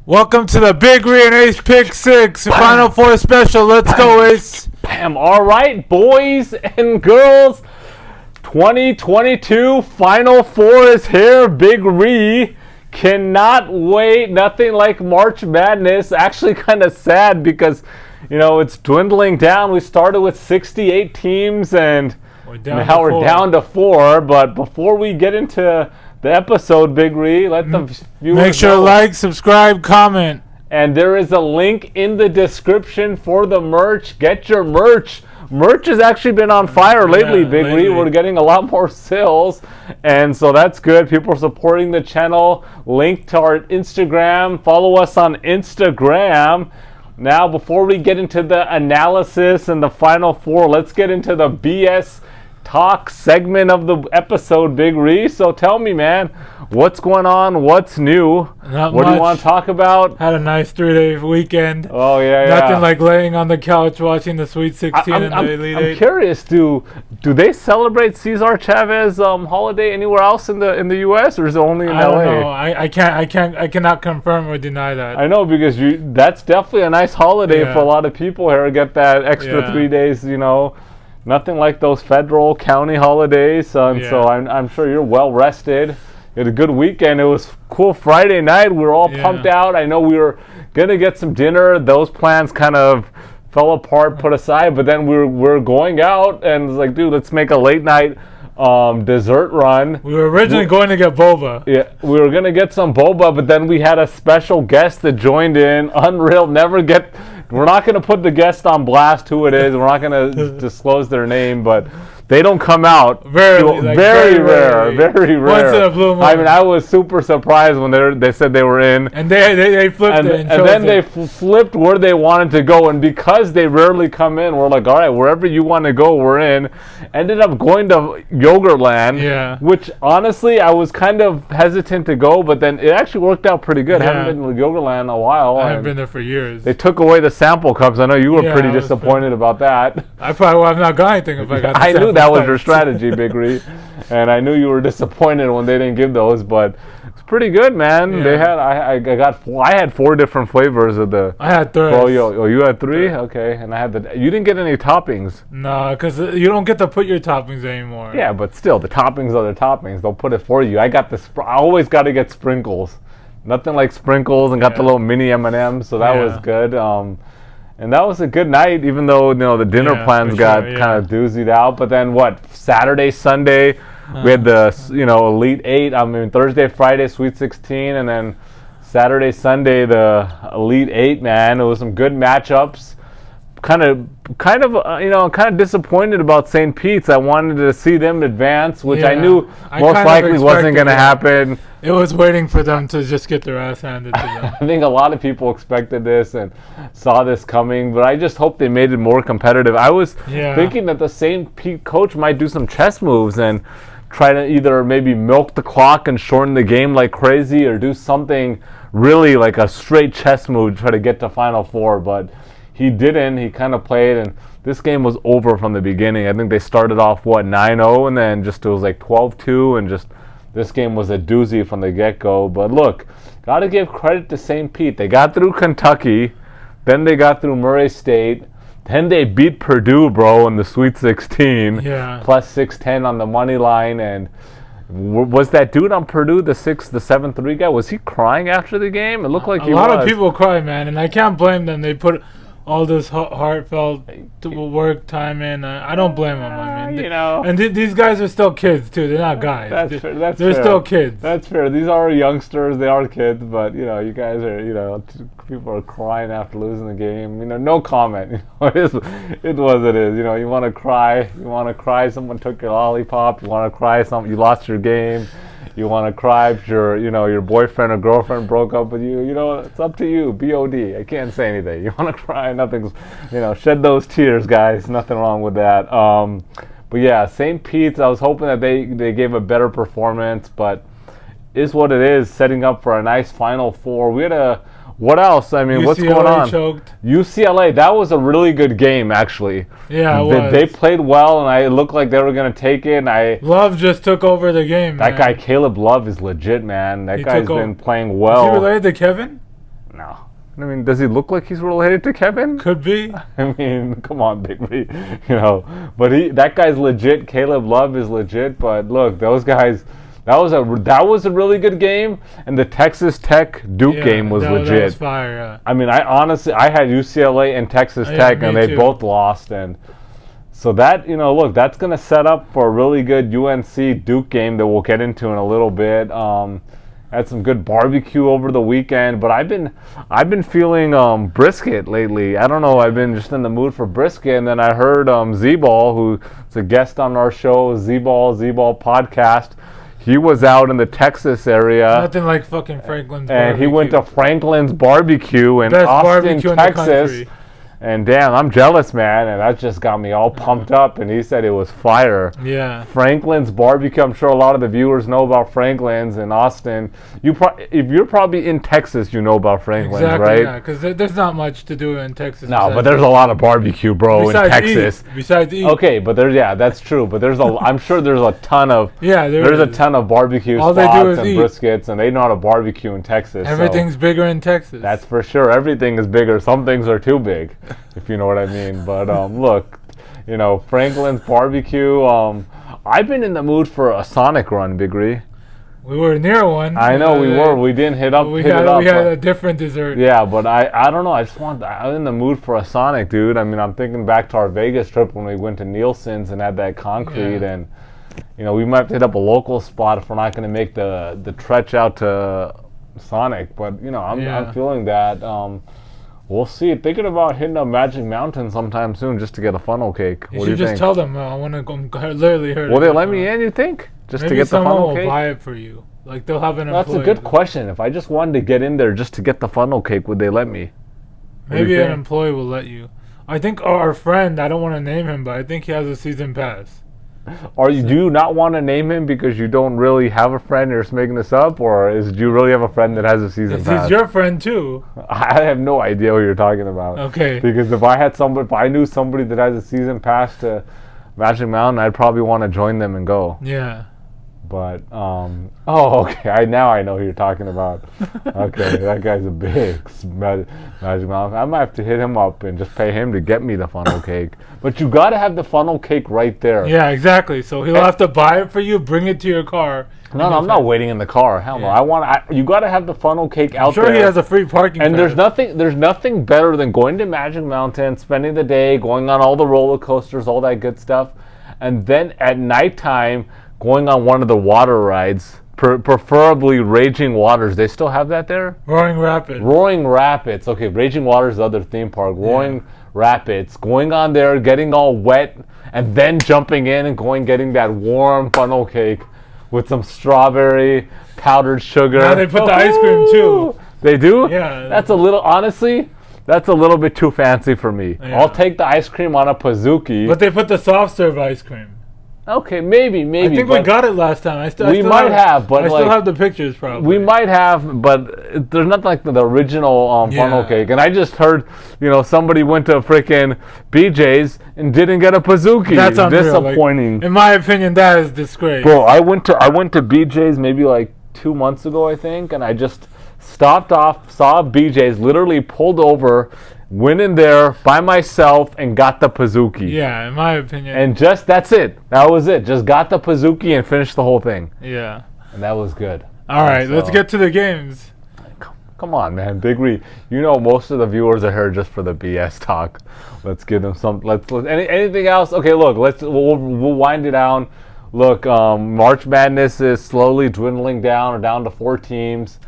Welcome to the Big Re and Ace Pick 6 Final Four special. Let's go, Ace. Bam. All right, boys and girls. 2022 Final Four is here. Big Re. Cannot wait. Nothing like March Madness. Actually kind of sad because, it's dwindling down. We started with 68 teams and now we're down to 4. But before we get into the episode, Big Re, let the viewers make sure to know. like, subscribe, comment. And there is a link in the description for the merch. Get your merch. Merch has actually been on fire lately, Big Re. We're getting a lot more sales. And so that's good. People are supporting the channel. Link to our Instagram. Follow us on Instagram. Now, before we get into the analysis and the Final Four, let's get into the BS talk segment of the episode, Big Re. So tell me, man, what's going on? What's new? Not what much. Do you want to talk about? Had a nice 3-day weekend. Oh, yeah. Nothing like laying on the couch watching the Sweet 16 and the Elite Eight. I'm curious, do they celebrate Cesar Chavez holiday anywhere else in the U.S. or is it only in LA? I don't know. I cannot confirm or deny that. I know because that's definitely a nice holiday for a lot of people here. Get that extra 3 days, Nothing like those federal county holidays, so I'm sure you're well rested. You had a good weekend. It was cool Friday night. We were all pumped out. I know we were gonna get some dinner. Those plans kind of fell apart, put aside. But then we're going out, and it's like, dude, let's make a late night dessert run. We were originally going to get boba. Yeah, we were gonna get some boba, but then we had a special guest that joined in. Unreal. We're not going to put the guest on blast who it is. We're not going to disclose their name, but they don't come out. Very rare. Once in a blue moon. I mean, I was super surprised when they said they were in. And they flipped it. And then they flipped where they wanted to go. And because they rarely come in, we're like, all right, wherever you want to go, we're in. Ended up going to Yogurtland, which honestly, I was kind of hesitant to go, but then it actually worked out pretty good. I haven't been to Yogurtland in a while. I haven't been there for years. They took away the sample cups. I know you were pretty disappointed about that. I probably would have not got anything if I got the I knew that was your cups. strategy, Big Re, and I knew you were disappointed when they didn't give those, but it's pretty good, man. They had I had 4 different flavors of the. I had 3. Oh, you had 3? Okay, and I had you didn't get any toppings. No, because you don't get to put your toppings anymore. Yeah, but still, the toppings are the toppings. They'll put it for you. I always got to get sprinkles. Nothing like sprinkles, and got the little mini M&Ms, so that was good. And that was a good night, even though the dinner plans got kind of doozied out. But then Saturday, Sunday, we had the Elite 8. I mean Thursday, Friday, Sweet 16, and then Saturday, Sunday, the Elite 8. Man, it was some good matchups. Kind of disappointed about St. Pete's. I wanted to see them advance, which I knew most likely wasn't going to happen. It was waiting for them to just get their ass handed to them. I think a lot of people expected this and saw this coming, but I just hope they made it more competitive. I was thinking that the St. Pete coach might do some chess moves and try to either maybe milk the clock and shorten the game like crazy or do something really like a straight chess move to try to get to Final Four, but he didn't. He kind of played, and this game was over from the beginning. I think they started off, 9-0, and then it was like 12-2, and just this game was a doozy from the get-go. But look, got to give credit to St. Pete. They got through Kentucky, then they got through Murray State, then they beat Purdue, bro, in the Sweet 16, plus 610 on the money line, and was that dude on Purdue, the 7-3 guy, was he crying after the game? It looked like he was. A lot of people cry, man, and I can't blame them. They put all this heartfelt work time in. I don't blame them. I mean, and these guys are still kids too. They're not guys. They're fair. Still kids. That's fair. These are youngsters. They are kids, but you guys are. People are crying after losing the game. No comment. It was what it is. You want to cry. You want to cry. Someone took your lollipop. You want to cry. You lost your game. You want to cry if your boyfriend or girlfriend broke up with you. It's up to you. B.O.D. I can't say anything. You want to cry. Nothing's, shed those tears, guys. Nothing wrong with that. But yeah, St. Pete's, I was hoping that they gave a better performance, but is what it is, setting up for a nice Final Four. We had what else? I mean, UCLA what's going on? Choked. UCLA, that was a really good game, actually. Yeah, it was. They played well, and it looked like they were going to take it. Love just took over the game, That guy, Caleb Love, is legit, man. That guy's been playing well. Is he related to Kevin? No. I mean, does he look like he's related to Kevin? Could be. I mean, come on, Big B. But that guy's legit. Caleb Love is legit. But look, those guys. That was a really good game, and the Texas Tech Duke game was legit. That was fire. Yeah. I mean, I had UCLA and Texas Tech, and they both lost, and so that look, that's gonna set up for a really good UNC Duke game that we'll get into in a little bit. Had some good barbecue over the weekend, but I've been feeling brisket lately. I don't know. I've been just in the mood for brisket, and then I heard Z-Ball, who's a guest on our show, Z-Ball podcast. He was out in the Texas area. Nothing like fucking Franklin's barbecue. And he went to Franklin's Barbecue in Austin, Texas. And damn, I'm jealous, man. And that just got me all pumped up. And he said it was fire. Yeah. Franklin's Barbecue. I'm sure a lot of the viewers know about Franklin's in Austin. If you're probably in Texas, you know about Franklin's, right? Yeah, because there's not much to do in Texas. No, but there's a lot of barbecue, bro, in Texas. Besides eat. Okay, but that's true. But I'm sure there's a ton of there's a ton of barbecue spots and briskets, and they know how to barbecue in Texas. Everything's bigger in Texas. That's for sure. Everything is bigger. Some things are too big. If you know what I mean. But look, Franklin's Barbecue. I've been in the mood for a Sonic run, Big Ree. We were near one. I know we were. We didn't hit up. We had a different dessert. Yeah, but I don't know. I'm in the mood for a Sonic, dude. I mean, I'm thinking back to our Vegas trip when we went to Nielsen's and had that concrete, and we might have to hit up a local spot if we're not going to make the trek out to Sonic. But I'm feeling that. We'll see. Thinking about hitting up Magic Mountain sometime soon just to get a funnel cake. What do you think? Just tell them I want to go. Literally heard. Will they let me in? You think? Just to get the funnel cake? Maybe someone will buy it for you. Like they'll have an employee. That's a good question. If I just wanted to get in there just to get the funnel cake, would they let me? Maybe an employee will let you. I think our friend. I don't want to name him, but I think he has a season pass. Do you not want to name him because you don't really have a friend, you're just making this up, or do you really have a friend that has a season pass? He's your friend too. I have no idea what you're talking about. Okay. Because if I knew somebody that has a season pass to Magic Mountain, I'd probably want to join them and go. Yeah. But okay. Now I know who you're talking about. Okay, that guy's a big Magic Mountain. I might have to hit him up and just pay him to get me the funnel cake. But you got to have the funnel cake right there. Yeah, exactly. So he'll have to buy it for you, bring it to your car. No, I'm not waiting in the car. Hell no. You got to have the funnel cake out there. I'm sure he has a free parking. And there's nothing better than going to Magic Mountain, spending the day, going on all the roller coasters, all that good stuff, and then at nighttime going on one of the water rides, preferably Raging Waters. They still have that there? Roaring Rapids. Okay, Raging Waters is the other theme park. Roaring Rapids. Going on there, getting all wet, and then jumping in and getting that warm funnel cake with some strawberry, powdered sugar. Now they put the ice cream too. They do? Yeah. That's a little bit too fancy for me. Yeah. I'll take the ice cream on a Pizookie. But they put the soft serve ice cream. Okay, maybe. I think we got it last time. I still have the pictures probably. We might have, but there's nothing like the original funnel cake. And I just heard, somebody went to freaking BJ's and didn't get a Pizookie. That's unreal. Disappointing. Like, in my opinion, that is disgrace. Bro, I went to BJ's maybe like 2 months ago, I think, and I just stopped off, saw BJ's, literally pulled over, went in there by myself and got the Pizookie. Yeah, in my opinion. And that's it. That was it. Just got the Pizookie and finished the whole thing. Yeah. And that was good. All right, let's get to the games. Come on, man. Big Reed. Most of the viewers are here just for the BS talk. Let's give them some. Anything else? Okay, look. We'll wind it down. Look, March Madness is slowly dwindling down. We're down to 4 teams.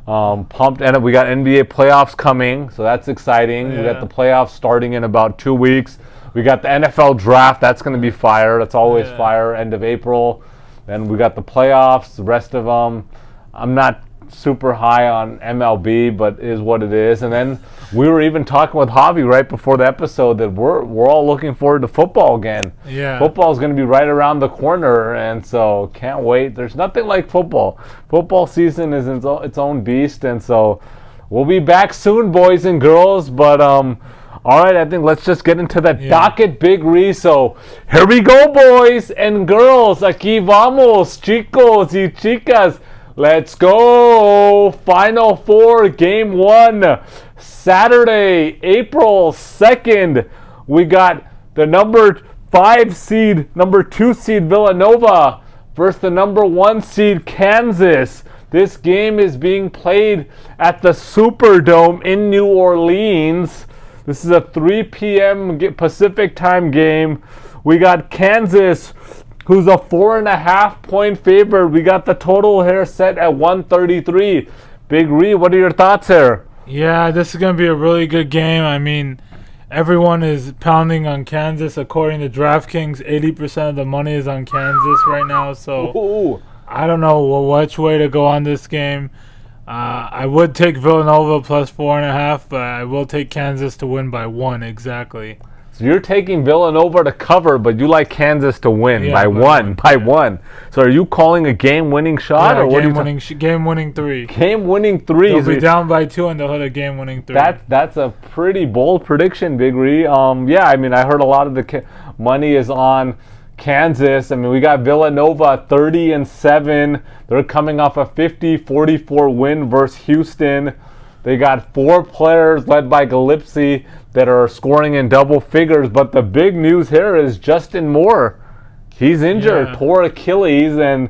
Pumped, and we got NBA playoffs coming, so that's exciting. We got the playoffs starting in about 2 weeks. We got the NFL draft. That's going to be fire. That's always fire. End of April. Then we got the playoffs. The rest of them, I'm not super high on MLB, but it is what it is. And then we were even talking with Javi right before the episode that we're all looking forward to football again. Yeah. Football is going to be right around the corner, and so can't wait. There's nothing like football. Football season is its own beast, and so we'll be back soon, boys and girls. But all right, I think let's just get into the docket, Big Ree. So here we go, boys and girls. Aquí vamos, chicos y chicas. Let's go! Final four, game one. Saturday, April 2nd. We got the number 5 seed, number 2 seed Villanova versus the number 1 seed Kansas. This game is being played at the Superdome in New Orleans. This is a 3 p.m. Pacific time game. We got Kansas, who's a 4.5 point favorite. We got the total here set at 133. Big Ree, what are your thoughts here? Yeah, this is going to be a really good game. I mean, everyone is pounding on Kansas. According to DraftKings, 80% of the money is on Kansas right now. So Ooh. I don't know which way to go on this game. I would take Villanova plus 4.5, but I will take Kansas to win by 1 exactly. So you're taking Villanova to cover, but you like Kansas to win by one. So are you calling a game-winning shot, or what? Game-winning 3. Game-winning 3. They'll be down by 2, and they'll hit a game-winning 3. That's a pretty bold prediction, Big Ree. Yeah, I mean, I heard a lot of the money is on Kansas. I mean, we got Villanova 30-7. They're coming off a 50-44 win versus Houston. They got 4 players led by Gillespie that are scoring in double figures. But the big news here is Justin Moore. He's injured, tore Achilles, and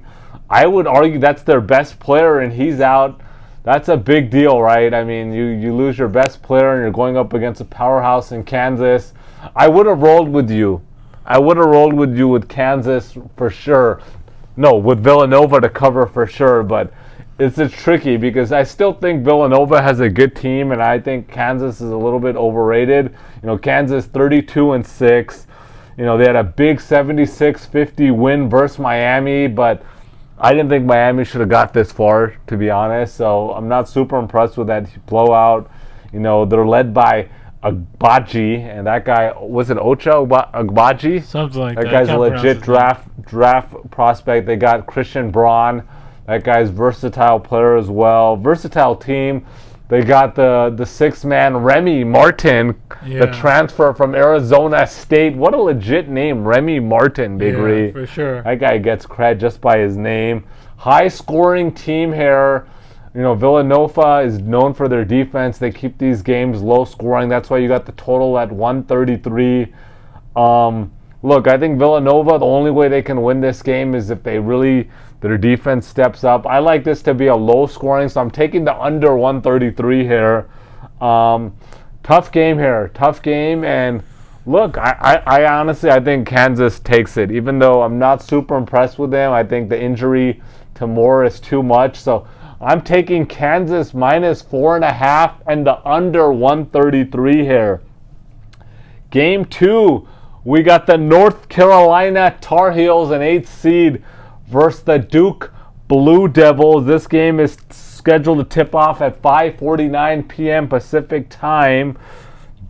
I would argue that's their best player, and he's out. That's a big deal, right? I mean, you lose your best player, and you're going up against a powerhouse in Kansas. I would have rolled with you. I would have rolled with you with Kansas for sure. No, with Villanova to cover for sure, but it's tricky because I still think Villanova has a good team, and I think Kansas is a little bit overrated. You know, Kansas 32-6. You know, they had a big 76-50 win versus Miami, but I didn't think Miami should have got this far, to be honest. So I'm not super impressed with that blowout. You know, they're led by Agbaji, and that guy, was it Ocha Agbaji? Something like that. That guy's a legit draft prospect. They got Christian Braun. That guy's versatile player as well. Versatile team. They got the 6-man Remy Martin, the transfer from Arizona State. What a legit name, Remy Martin, Big Ree. For sure. That guy gets cred just by his name. High-scoring team here. You know, Villanova is known for their defense. They keep these games low-scoring. That's why you got the total at 133. Look, I think Villanova, the only way they can win this game is if their defense steps up. I like this to be a low scoring, so I'm taking the under 133 here. Tough game here. Tough game, and look, I honestly, I think Kansas takes it. Even though I'm not super impressed with them, I think the injury to Moore is too much. So I'm taking Kansas minus 4.5 and the under 133 here. Game 2. We got the North Carolina Tar Heels, an 8th seed, versus the Duke Blue Devils. This game is scheduled to tip off at 5:49 p.m. Pacific time.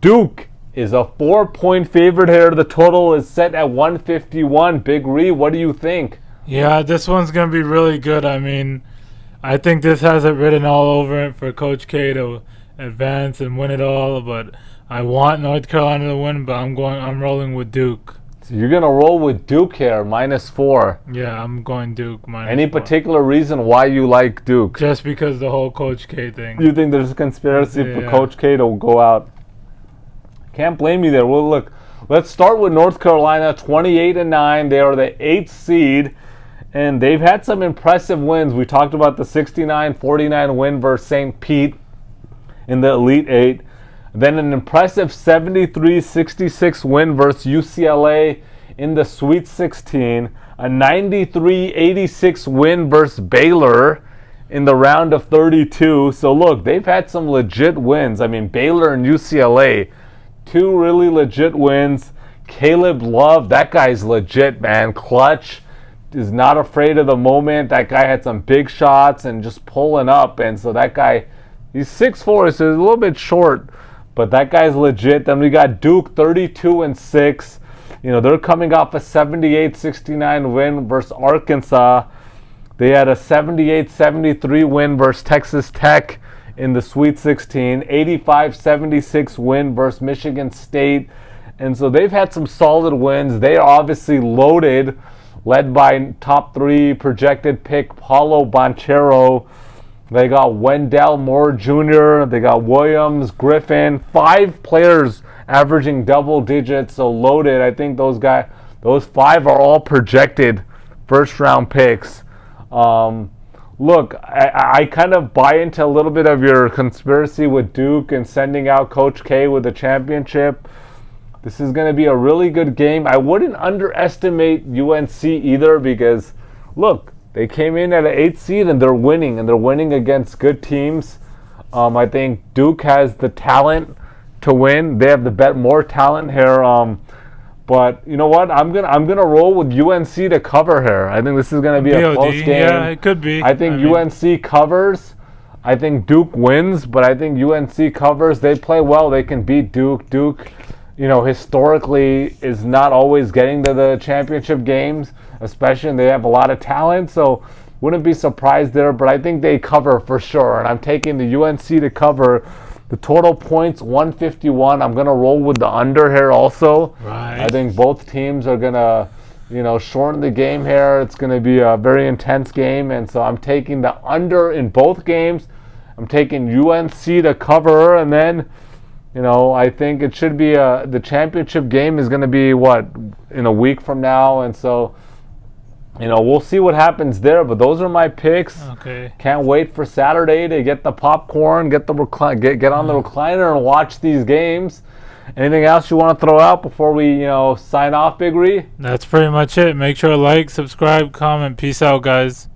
Duke is a 4-point favorite here. The total is set at 151. Big Ree, what do you think? Yeah, this one's going to be really good. I mean, I think this has it written all over it for Coach K to advance and win it all, but I want North Carolina to win, but I'm rolling with Duke. So you're gonna roll with Duke here, -4. Yeah, I'm going Duke -4. Any particular reason why you like Duke? Just because the whole Coach K thing. You think there's a conspiracy for Coach K to go out? Can't blame you there. Well, look, let's start with North Carolina, 28-9. They are the 8th seed, and they've had some impressive wins. We talked about the 69-49 win versus St. Pete in the Elite 8. Then an impressive 73-66 win versus UCLA in the Sweet 16. A 93-86 win versus Baylor in the round of 32. So look, they've had some legit wins. I mean, Baylor and UCLA, 2 really legit wins. Caleb Love, that guy's legit, man. Clutch, is not afraid of the moment. That guy had some big shots and just pulling up. And so that guy, he's 6'4", so he's a little bit short. But that guy's legit. Then we got Duke, 32-6. You know, they're coming off a 78-69 win versus Arkansas. They had a 78-73 win versus Texas Tech in the Sweet 16. 85-76 win versus Michigan State. And so they've had some solid wins. They are obviously loaded led by top 3 projected pick Paulo Banchero. They got Wendell Moore Jr., they got Williams, Griffin, 5 players averaging double digits, so loaded. I think those 5 are all projected first-round picks. Look, I kind of buy into a little bit of your conspiracy with Duke and sending out Coach K with the championship. This is going to be a really good game. I wouldn't underestimate UNC either because, look, they came in at an 8 seed and they're winning against good teams. I think Duke has the talent to win. They have more talent here. But you know what? I'm gonna roll with UNC to cover here. I think this is gonna be a close game. Yeah, it could be. I think UNC covers. I think Duke wins, but I think UNC covers. They play well. They can beat Duke. Duke, historically is not always getting to the championship games, especially and they have a lot of talent. So wouldn't be surprised there. But I think they cover for sure. And I'm taking the UNC to cover. The total points, 151. I'm going to roll with the under here also. Right. I think both teams are going to, shorten the game here. It's going to be a very intense game. And so I'm taking the under in both games. I'm taking UNC to cover. And then, I think it should be the championship game is going to be, in a week from now. And so, we'll see what happens there, but those are my picks. Okay. Can't wait for Saturday to get the popcorn, get on the recliner and watch these games. Anything else you want to throw out before we, sign off, Big Ree? That's pretty much it. Make sure to like, subscribe, comment. Peace out, guys.